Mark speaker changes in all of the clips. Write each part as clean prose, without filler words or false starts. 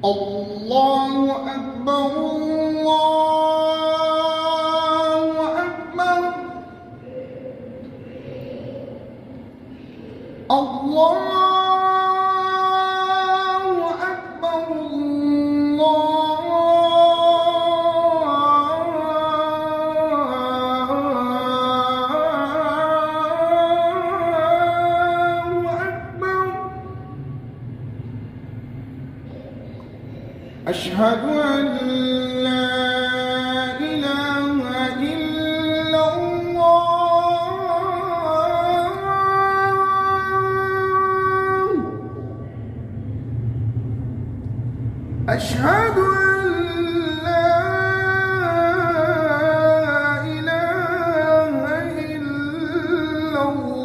Speaker 1: الله أكبر الله أكبر الله أكبر الله أكبر. أشهد أن لا إله إلا الله. أشهد أن لا إله إلا الله.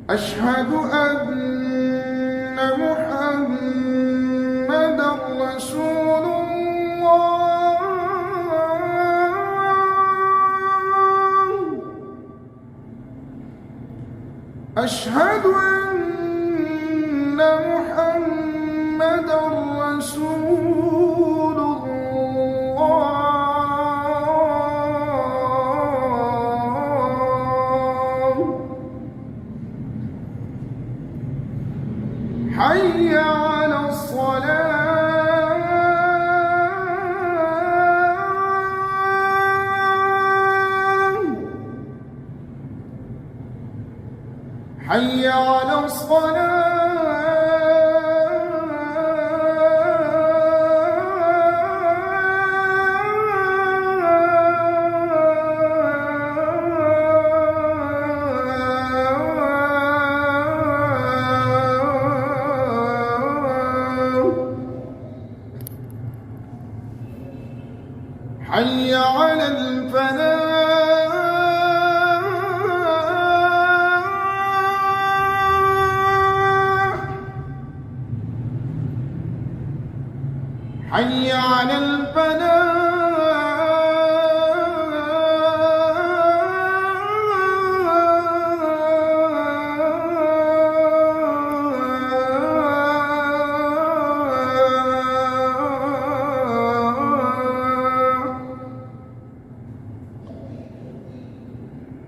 Speaker 1: أشهد أن محمدًا رسول الله. أشهد أن محمدًا رسول الله. حي على الصلاة. حي على حي على الفلاح. حي على الفلاح.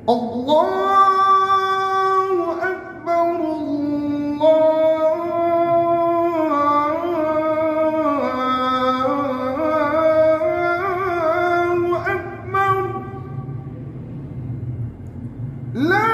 Speaker 1: الله أكبر الله أكبر. لا